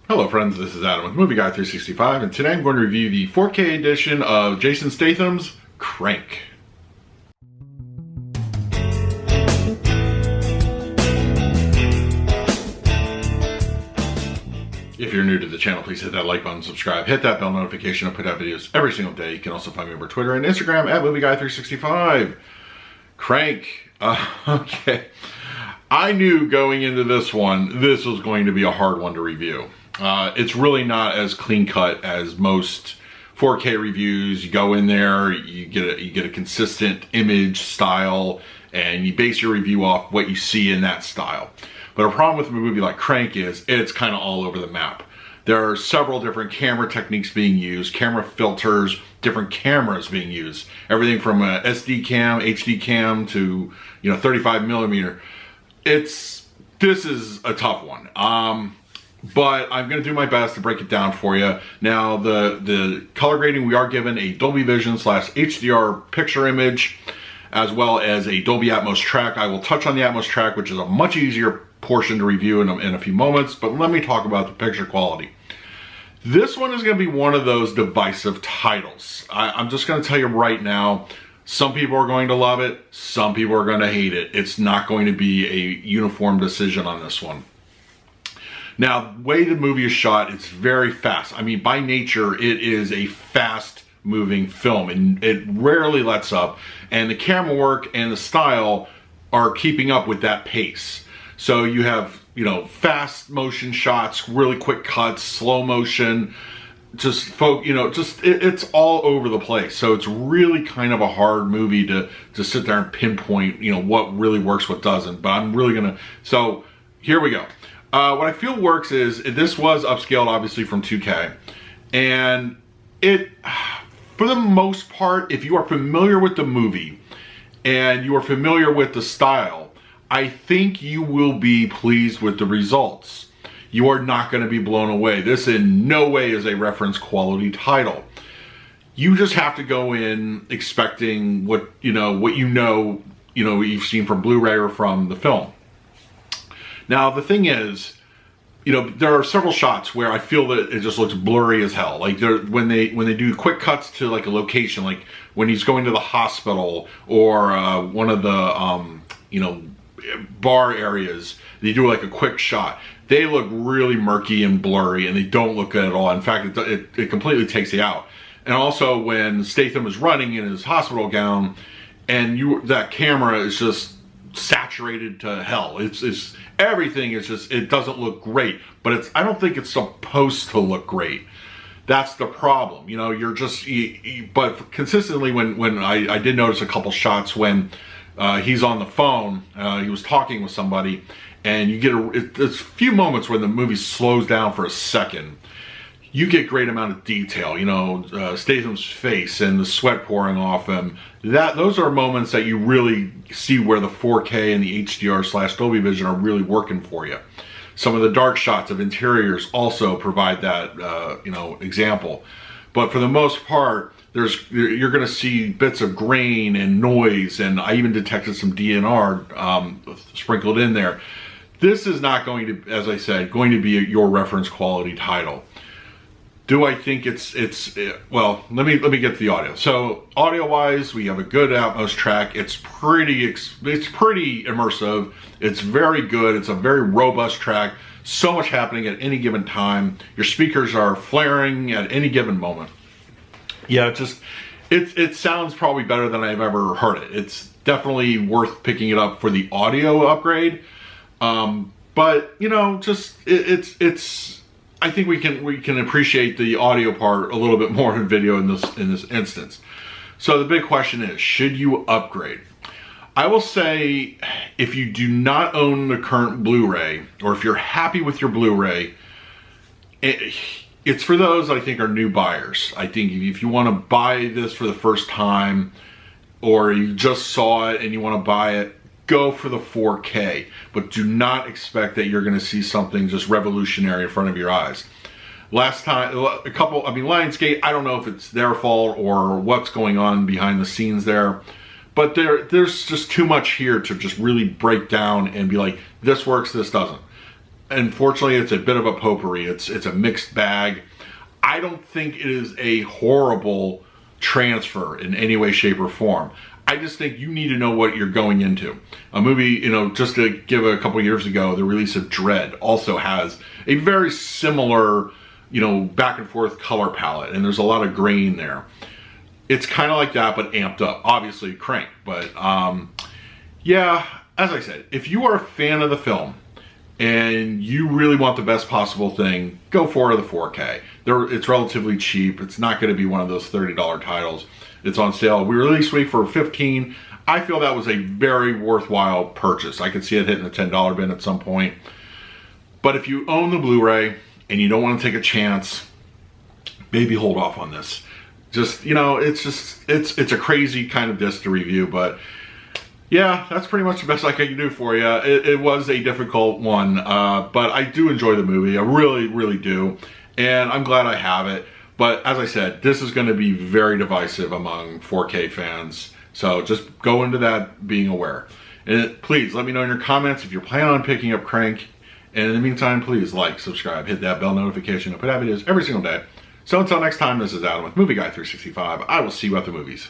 Hello friends, this is Adam with Movie Guy 365, and today I'm going to review the 4K edition of Jason Statham's Crank. If you're new to the channel, please hit that like button, subscribe, hit that bell notification. I put out videos every single day. You can also find me over Twitter and Instagram at Movie Guy 365. Crank. Okay. I knew going into this one, this was going to be a hard one to review. It's really not as clean cut as most 4K reviews. You go in there, you get a consistent image style, and you base your review off what you see in that style. But a problem with a movie like Crank is it's kind of all over the map. There are several different camera techniques being used, camera filters, different cameras being used. Everything from a SD cam, HD cam to 35 millimeter. This is a tough one. But I'm going to do my best to break it down for you. Now, the color grading, we are given a Dolby Vision / HDR picture image, as well as a Dolby Atmos track. I will touch on the Atmos track, which is a much easier portion to review in a few moments, but let me talk about the picture quality. This one is going to be one of those divisive titles. I'm just going to tell you right now, some people are going to love it, some people are going to hate it. It's not going to be a uniform decision on this one. Now, the way the movie is shot, it's very fast. I mean, by nature, it is a fast-moving film, and it rarely lets up. And the camera work and the style are keeping up with that pace. So you have, fast motion shots, really quick cuts, slow motion, it's all over the place. So it's really kind of a hard movie to sit there and pinpoint, what really works, what doesn't. But I'm really gonna, so here we go. What I feel works is, this was upscaled obviously from 2K, and it, for the most part, if you are familiar with the movie and you are familiar with the style, I think you will be pleased with the results. You are not going to be blown away. This in no way is a reference quality title. You just have to go in expecting what you've seen from Blu-ray or from the film. Now, the thing is, there are several shots where I feel that it just looks blurry as hell. Like when they do quick cuts to like a location, like when he's going to the hospital or one of the bar areas, they do like a quick shot. They look really murky and blurry, and they don't look good at all. In fact, it completely takes you out. And also when Statham is running in his hospital gown, and that camera is just saturated to hell. It's everything is just, it doesn't look great, but I don't think it's supposed to look great. That's the problem. But consistently when I did notice a couple shots when he's on the phone, he was talking with somebody, and you get there's a few moments where the movie slows down for a second. You get great amount of detail, Statham's face and the sweat pouring off him. Those are moments that you really see where the 4K and the HDR / Dolby Vision are really working for you. Some of the dark shots of interiors also provide that, example. But for the most part, you're going to see bits of grain and noise, and I even detected some DNR sprinkled in there. This is not going to, as I said, going to be your reference quality title. Do I think well, let me get to the audio. So audio-wise, we have a good Atmos track. It's pretty immersive. It's very good. It's a very robust track. So much happening at any given time. Your speakers are flaring at any given moment. Yeah, it sounds probably better than I've ever heard it. It's definitely worth picking it up for the audio upgrade. But I think we can appreciate the audio part a little bit more in video in this instance. So the big question is, should you upgrade? I will say, if you do not own the current Blu-ray, or if you're happy with your Blu-ray, it's for those I think are new buyers. I think if you want to buy this for the first time, or you just saw it and you want to buy it, go for the 4K, but do not expect that you're going to see something just revolutionary in front of your eyes. Last time, Lionsgate, I don't know if it's their fault or what's going on behind the scenes there, but there's just too much here to just really break down and be like, this works, this doesn't. unfortunately, it's a bit of a potpourri. It's a mixed bag. I don't think it is a horrible transfer in any way, shape, or form. I just think you need to know what you're going into. A movie, you know, just to give a couple years ago, the release of Dread also has a very similar, you know, back and forth color palette, and there's a lot of grain there. It's kind of like that, but amped up. Obviously, Crank. But, yeah, as I said, if you are a fan of the film, and you really want the best possible thing, go for the 4K. It's relatively cheap. It's not going to be one of those $30 titles. It's on sale. We released week for $15. I feel that was a very worthwhile purchase. I could see it hitting the $10 bin at some point. But if you own the Blu-ray and you don't want to take a chance, maybe hold off on this. Just, you know, it's a crazy kind of disc to review, but yeah, that's pretty much the best I can do for you. It was a difficult one, but I do enjoy the movie. I really, really do. And I'm glad I have it. But as I said, this is going to be very divisive among 4K fans. So just go into that being aware. And please let me know in your comments if you're planning on picking up Crank. And in the meantime, please like, subscribe, hit that bell notification. I put out videos every single day. So until next time, this is Adam with Movie Guy 365. I will see you at the movies.